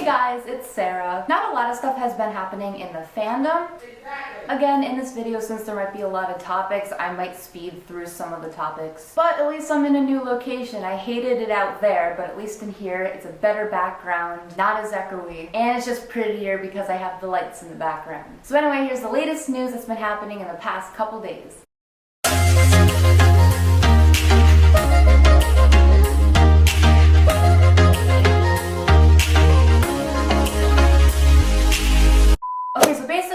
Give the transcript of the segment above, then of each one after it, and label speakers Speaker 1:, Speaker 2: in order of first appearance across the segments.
Speaker 1: Hey guys, it's Sarah. Not a lot of stuff has been happening in the fandom. Again, in this video, since there might be a lot of topics, I might speed through some of the topics. But at least I'm in a new location. I hated it out there, but at least in here, it's a better background, not as echoey, and it's just prettier because I have the lights in the background. So anyway, here's the latest news that's been happening in the past couple days.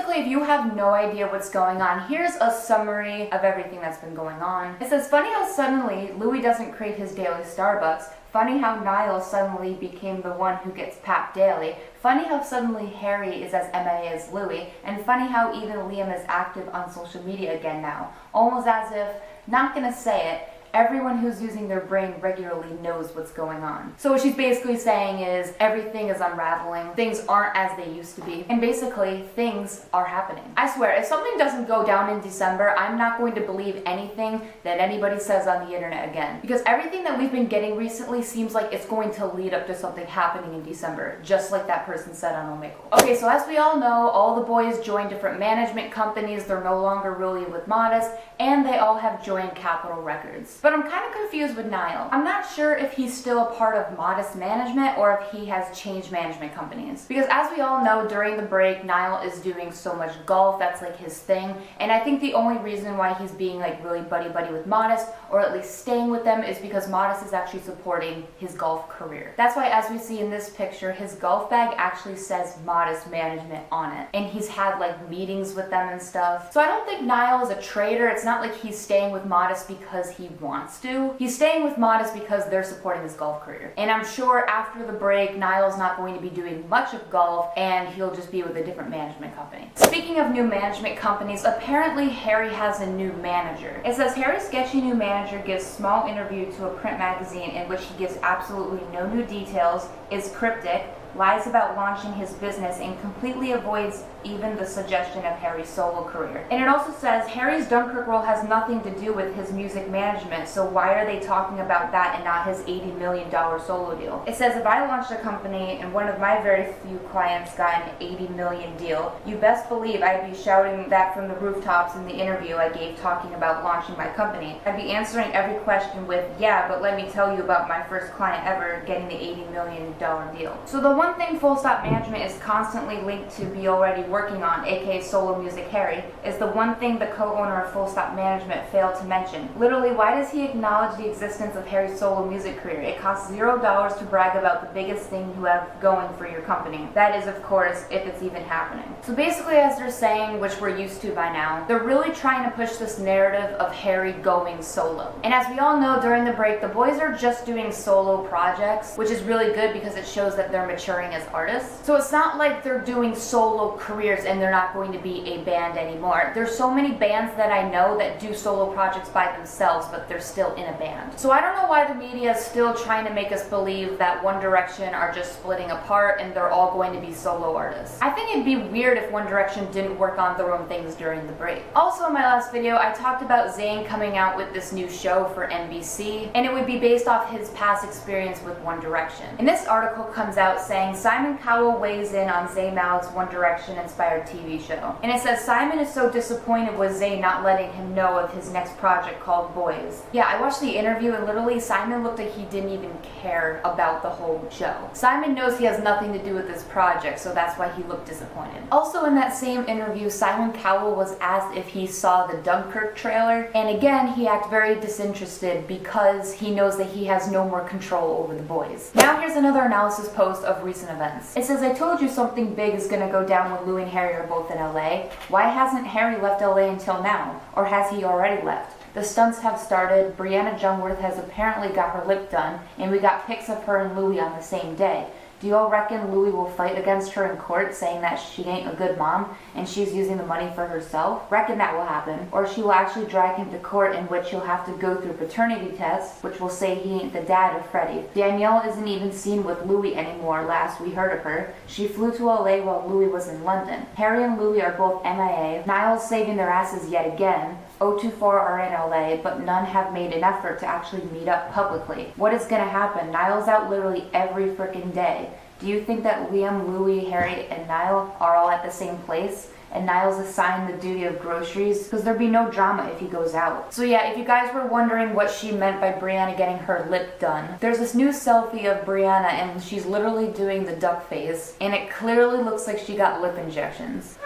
Speaker 1: If you have no idea what's going on, here's a summary of everything that's been going on. It says, funny how suddenly Louis doesn't crave his daily Starbucks. Funny how Niall suddenly became the one who gets Pap daily. Funny how suddenly Harry is as MIA as Louis. And funny how even Liam is active on social media again now. Almost as if, not gonna say it, everyone who's using their brain regularly knows what's going on. So what she's basically saying is everything is unraveling, things aren't as they used to be, and basically things are happening. I swear, if something doesn't go down in December, I'm not going to believe anything that anybody says on the internet again. Because everything that we've been getting recently seems like it's going to lead up to something happening in December, just like that person said on Omegle. Okay, so as we all know, all the boys joined different management companies, they're no longer really with Modest, and they all have joined Capitol Records. But I'm kind of confused with Niall. I'm not sure if he's still a part of Modest management or if he has changed management companies. Because as we all know, during the break, Niall is doing so much golf, that's like his thing. And I think the only reason why he's being like really buddy-buddy with Modest, or at least staying with them, is because Modest is actually supporting his golf career. That's why, as we see in this picture, his golf bag actually says Modest management on it. And he's had like meetings with them and stuff. So I don't think Niall is a traitor. It's not like he's staying with Modest because he wants to. He's staying with Modest because they're supporting his golf career. And I'm sure after the break, Niall's not going to be doing much of golf and he'll just be with a different management company. Speaking of new management companies, apparently Harry has a new manager. It says Harry's sketchy new manager gives small interview to a print magazine in which he gives absolutely no new details, is cryptic, lies about launching his business, and completely avoids even the suggestion of Harry's solo career. And it also says Harry's Dunkirk role has nothing to do with his music management, so why are they talking about that and not his $80 million solo deal? It says, if I launched a company and one of my very few clients got an $80 million deal, you best believe I'd be shouting that from the rooftops in the interview I gave talking about launching my company. I'd be answering every question with, yeah, but let me tell you about my first client ever getting the $80 million deal. So the one thing Full Stop Management is constantly linked to be already working on, aka Solo Music Harry, is the one thing the co-owner of Full Stop Management failed to mention. Literally, why does he acknowledge the existence of Harry's solo music career? It costs $0 to brag about the biggest thing you have going for your company. That is, of course, if it's even happening. So basically, as they're saying, which we're used to by now, they're really trying to push this narrative of Harry going solo. And as we all know, during the break, the boys are just doing solo projects, which is really good because it shows that they're maturing as artists. So it's not like they're doing solo careers and they're not going to be a band anymore. There's so many bands that I know that do solo projects by themselves, but they're still in a band. So I don't know why the media is still trying to make us believe that One Direction are just splitting apart and they're all going to be solo artists. I think it'd be weird if One Direction didn't work on their own things during the break. Also in my last video, I talked about Zayn coming out with this new show for NBC, and it would be based off his past experience with One Direction. And this article comes out saying Simon Cowell weighs in on Zayn Malik's One Direction inspired TV show. And it says Simon is so disappointed with Zayn not letting him know of his next project called Boys. Yeah, I watched the interview and literally Simon looked like he didn't even care about the whole show. Simon knows he has nothing to do with this project, so that's why he looked disappointed. Also in that same interview, Simon Cowell was asked if he saw the Dunkirk trailer, and again he acted very disinterested because he knows that he has no more control over the boys. Now here's another analysis post of recent events. It says, I told you something big is gonna go down when Louis and Harry are both in LA. Why hasn't Harry left LA until now? Or has he already left? The stunts have started, Brianna Jungwirth has apparently got her lip done, and we got pics of her and Louis on the same day. Do you all reckon Louis will fight against her in court saying that she ain't a good mom and she's using the money for herself? Reckon that will happen. Or she will actually drag him to court in which he'll have to go through paternity tests, which will say he ain't the dad of Freddie. Danielle isn't even seen with Louis anymore last we heard of her. She flew to LA while Louis was in London. Harry and Louis are both MIA. Niall's saving their asses yet again. 024 are in LA, but none have made an effort to actually meet up publicly. What is gonna happen? Niall's out literally every freaking day. Do you think that Liam, Louis, Harry, and Niall are all at the same place? And Niall's assigned the duty of groceries? Because there'd be no drama if he goes out. So yeah, if you guys were wondering what she meant by Brianna getting her lip done, there's this new selfie of Brianna and she's literally doing the duck face. And it clearly looks like she got lip injections.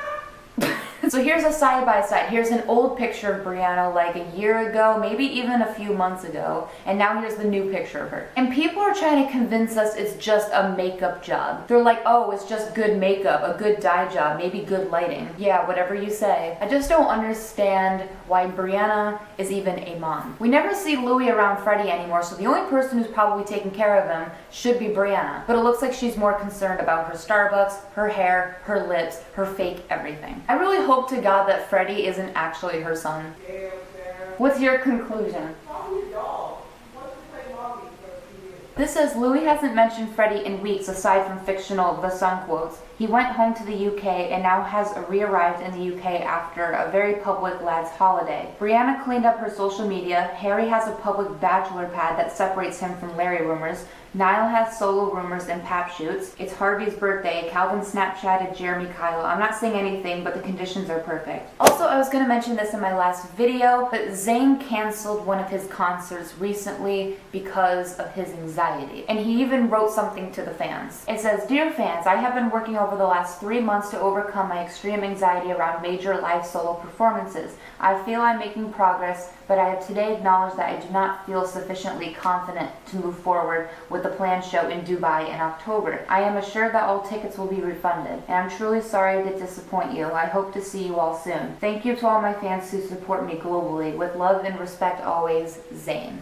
Speaker 1: So here's a side-by-side. Here's an old picture of Brianna like a year ago, maybe even a few months ago, and now here's the new picture of her. And people are trying to convince us it's just a makeup job. They're like, oh, it's just good makeup, a good dye job, maybe good lighting. Yeah, whatever you say. I just don't understand why Brianna is even a mom. We never see Louis around Freddie anymore, so the only person who's probably taking care of him should be Brianna. But it looks like she's more concerned about her Starbucks, her hair, her lips, her fake everything. I really hope to God that Freddie isn't actually her son. What's your conclusion? This says Louis hasn't mentioned Freddie in weeks aside from fictional The Sun quotes. He went home to the UK and now has re-arrived in the UK after a very public lads holiday. Brianna cleaned up her social media. Harry has a public bachelor pad that separates him from Larry rumors. Niall has solo rumors and pap shoots. It's Harvey's birthday. Calvin Snapchatted Jeremy Kyle. I'm not saying anything, but the conditions are perfect. Also, I was going to mention this in my last video, but Zayn canceled one of his concerts recently because of his anxiety. And he even wrote something to the fans. It says, "Dear fans, I have been working over the last 3 months to overcome my extreme anxiety around major live solo performances. I feel I'm making progress, but I have today acknowledged that I do not feel sufficiently confident to move forward with the planned show in Dubai in October. I am assured that all tickets will be refunded, and I'm truly sorry to disappoint you. I hope to see you all soon. Thank you to all my fans who support me globally. With love and respect always, Zayn."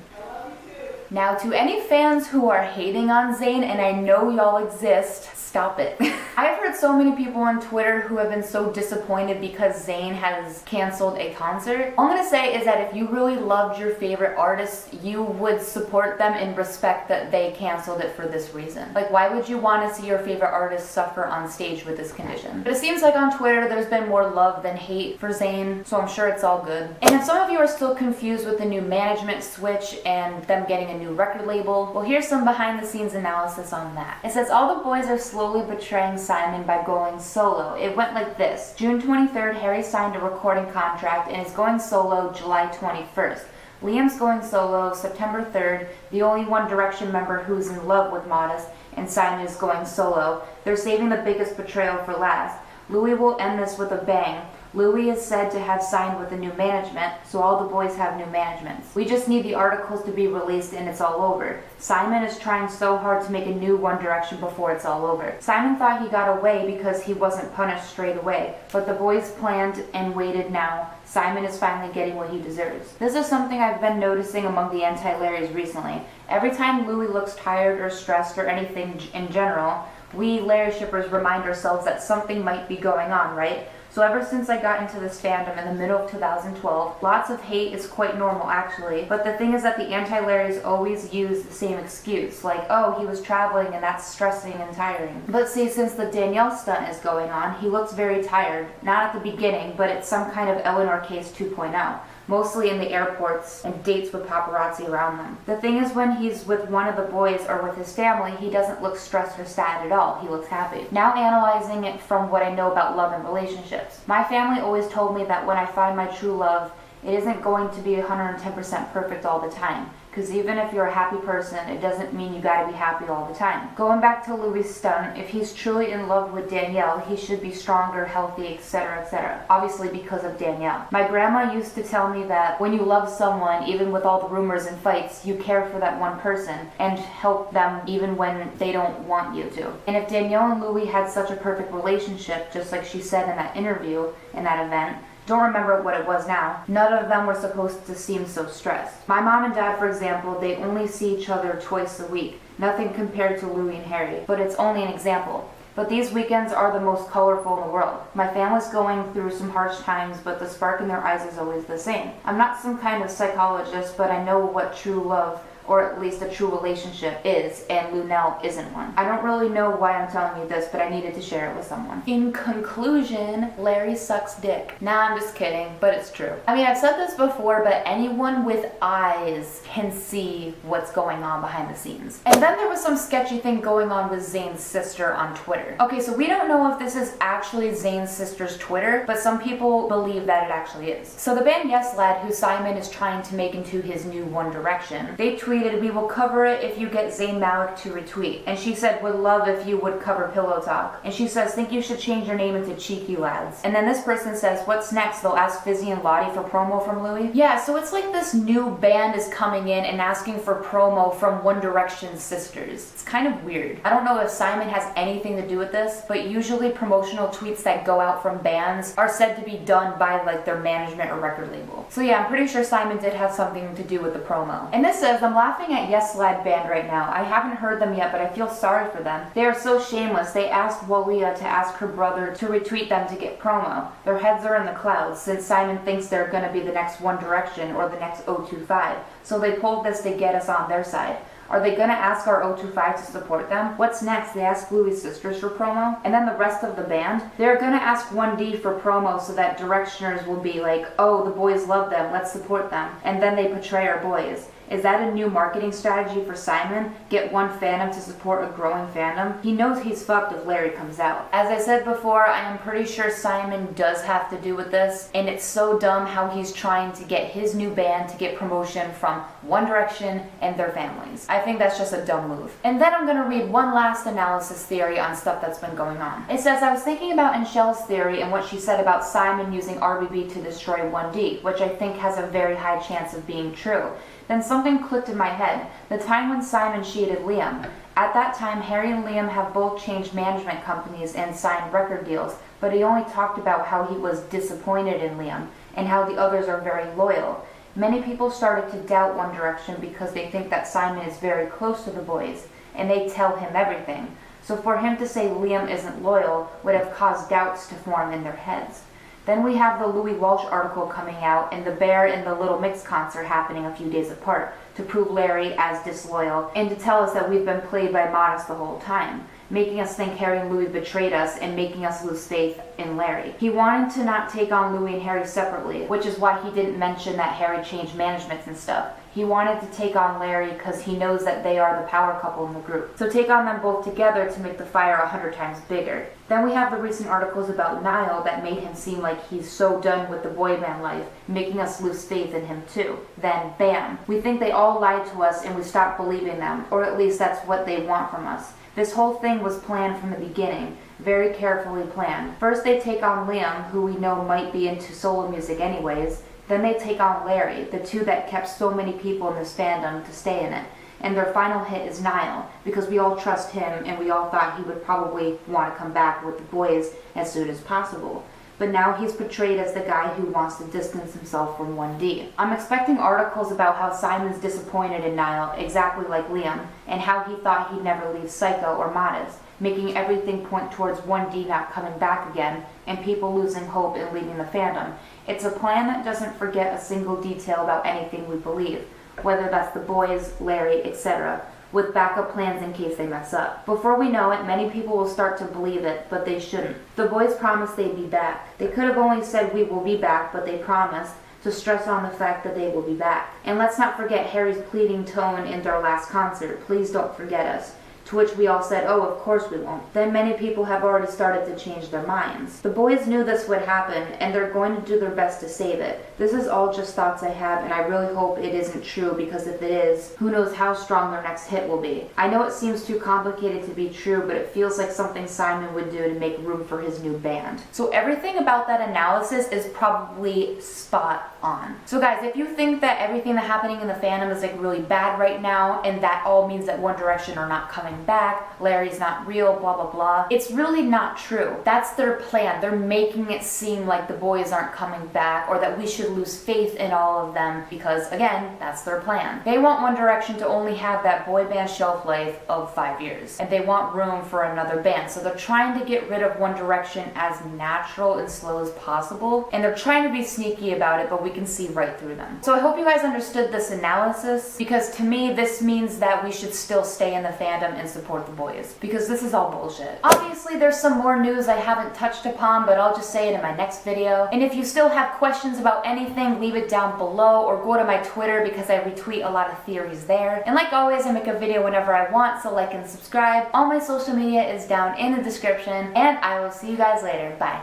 Speaker 1: Now, to any fans who are hating on Zayn, and I know y'all exist, stop it. I've heard so many people on Twitter who have been so disappointed because Zayn has canceled a concert. All I'm gonna say is that if you really loved your favorite artist, you would support them and respect that they canceled it for this reason. Like, why would you want to see your favorite artist suffer on stage with this condition? But it seems like on Twitter there's been more love than hate for Zayn, so I'm sure it's all good. And if some of you are still confused with the new management switch and them getting a new record label, well, here's some behind the scenes analysis on that. It says all the boys are slowly betraying Simon by going solo. It went like this. June 23rd, Harry signed a recording contract and is going solo July 21st. Liam's going solo September 3rd, the only One Direction member who's in love with Modest, and Simon is going solo. They're saving the biggest betrayal for last. Louis will end this with a bang. Louis is said to have signed with a new management, so all the boys have new managements. We just need the articles to be released and it's all over. Simon is trying so hard to make a new One Direction before it's all over. Simon thought he got away because he wasn't punished straight away, but the boys planned and waited now. Simon is finally getting what he deserves. This is something I've been noticing among the anti-Larrys recently. Every time Louis looks tired or stressed or anything in general, we Larry shippers remind ourselves that something might be going on, right? So ever since I got into this fandom in the middle of 2012, lots of hate is quite normal actually, but the thing is that the anti-Larrys always use the same excuse, like, oh, he was traveling and that's stressing and tiring. But see, since the Danielle stunt is going on, he looks very tired. Not at the beginning, but it's some kind of Eleanor case 2.0. Mostly in the airports and dates with paparazzi around them. The thing is, when he's with one of the boys or with his family, he doesn't look stressed or sad at all. He looks happy. Now analyzing it from what I know about love and relationships. My family always told me that when I find my true love, it isn't going to be 110% perfect all the time. Because even if you're a happy person, it doesn't mean you gotta be happy all the time. Going back to Louis' stunt, if he's truly in love with Danielle, he should be stronger, healthy, etc., etc. Obviously because of Danielle. My grandma used to tell me that when you love someone, even with all the rumors and fights, you care for that one person and help them even when they don't want you to. And if Danielle and Louis had such a perfect relationship, just like she said in that interview, in that event, don't remember what it was now, none of them were supposed to seem so stressed. My mom and dad, for example, they only see each other twice a week. Nothing compared to Louis and Harry, but it's only an example. But these weekends are the most colorful in the world. My family's going through some harsh times, but the spark in their eyes is always the same. I'm not some kind of psychologist, but I know what true love or at least a true relationship is, and Lunel isn't one. I don't really know why I'm telling you this, but I needed to share it with someone. In conclusion, Larry sucks dick. Nah, I'm just kidding, but it's true. I mean, I've said this before, but anyone with eyes can see what's going on behind the scenes. And then there was some sketchy thing going on with Zayn's sister on Twitter. Okay, so we don't know if this is actually Zayn's sister's Twitter, but some people believe that it actually is. So the band Yes Lad, who Simon is trying to make into his new One Direction, they tweeted, "We will cover it if you get Zayn Malik to retweet." And she said, "Would love if you would cover Pillow Talk." And she says, "Think you should change your name into Cheeky Lads." And then this person says, "What's next? They'll ask Fizzy and Lottie for promo from Louis?" Yeah, so it's like this new band is coming in and asking for promo from One Direction's sisters. It's kind of weird. I don't know if Simon has anything to do with this, but usually promotional tweets that go out from bands are said to be done by like their management or record label. So yeah, I'm pretty sure Simon did have something to do with the promo. And this says, "I'm laughing at Yes Lad band right now. I haven't heard them yet, but I feel sorry for them. They are so shameless. They asked Walia to ask her brother to retweet them to get promo. Their heads are in the clouds since Simon thinks they're gonna be the next One Direction or the next 025. So they pulled this to get us on their side. Are they gonna ask our 025 to support them? What's next? They ask Louis' sisters for promo? And then the rest of the band? They're gonna ask 1D for promo so that Directioners will be like, oh, the boys love them, let's support them. And then they portray our boys. Is that a new marketing strategy for Simon? Get one fandom to support a growing fandom? He knows he's fucked if Larry comes out. As I said before, I am pretty sure Simon does have to do with this, and it's so dumb how he's trying to get his new band to get promotion from One Direction and their families. I think that's just a dumb move. And then I'm gonna read one last analysis theory on stuff that's been going on. It says, "I was thinking about Inchel's theory and what she said about Simon using RBB to destroy 1D, which I think has a very high chance of being true. Then something clicked in my head. The time when Simon cheated Liam. At that time, Harry and Liam have both changed management companies and signed record deals, but he only talked about how he was disappointed in Liam and how the others are very loyal. Many people started to doubt One Direction because they think that Simon is very close to the boys, and they tell him everything. So for him to say Liam isn't loyal would have caused doubts to form in their heads. Then we have the Louis Walsh article coming out and the Bear and the Little Mix concert happening a few days apart to prove Larry as disloyal and to tell us that we've been played by Modest the whole time, making us think Harry and Louis betrayed us and making us lose faith in Larry. He wanted to not take on Louis and Harry separately, which is why he didn't mention that Harry changed managements and stuff. He wanted to take on Larry because he knows that they are the power couple in the group. So take on them both together to make the fire 100 times bigger. Then we have the recent articles about Niall that made him seem like he's so done with the boy band life, making us lose faith in him too. Then, bam, we think they all lied to us and we stopped believing them, or at least that's what they want from us. This whole thing was planned from the beginning, very carefully planned. First they take on Liam, who we know might be into solo music anyways. Then they take on Larry, the two that kept so many people in this fandom to stay in it. And their final hit is Niall, because we all trust him and we all thought he would probably want to come back with the boys as soon as possible. But now he's portrayed as the guy who wants to distance himself from 1D. I'm expecting articles about how Simon's disappointed in Niall, exactly like Liam, and how he thought he'd never leave Psycho or Modest, making everything point towards 1D not coming back again, and people losing hope and leaving the fandom. It's a plan that doesn't forget a single detail about anything we believe, whether that's the boys, Larry, etc., with backup plans in case they mess up. Before we know it, many people will start to believe it, but they shouldn't. The boys promised they'd be back. They could have only said we will be back, but they promised, to stress on the fact that they will be back. And let's not forget Harry's pleading tone in their last concert, "Please don't forget us." To which we all said, oh, of course we won't. Then many people have already started to change their minds. The boys knew this would happen, and they're going to do their best to save it. This is all just thoughts I have, and I really hope it isn't true, because if it is, who knows how strong their next hit will be. I know it seems too complicated to be true, but it feels like something Simon would do to make room for his new band. So everything about that analysis is probably spot on. So guys, if you think that everything that's happening in the fandom is like really bad right now, and that all means that One Direction are not coming coming back, Larry's not real, blah blah blah. It's really not true. That's their plan. They're making it seem like the boys aren't coming back or that we should lose faith in all of them because, again, that's their plan. They want One Direction to only have that boy band shelf life of 5 years, and they want room for another band. So they're trying to get rid of One Direction as natural and slow as possible, and they're trying to be sneaky about it, but we can see right through them. So I hope you guys understood this analysis, because to me this means that we should still stay in the fandom and support the boys, because this is all bullshit. Obviously there's some more news I haven't touched upon, but I'll just say it in my next video. And if you still have questions about anything, leave it down below or go to my Twitter because I retweet a lot of theories there. And like always, I make a video whenever I want, so like and subscribe. All my social media is down in the description, and I will see you guys later. Bye.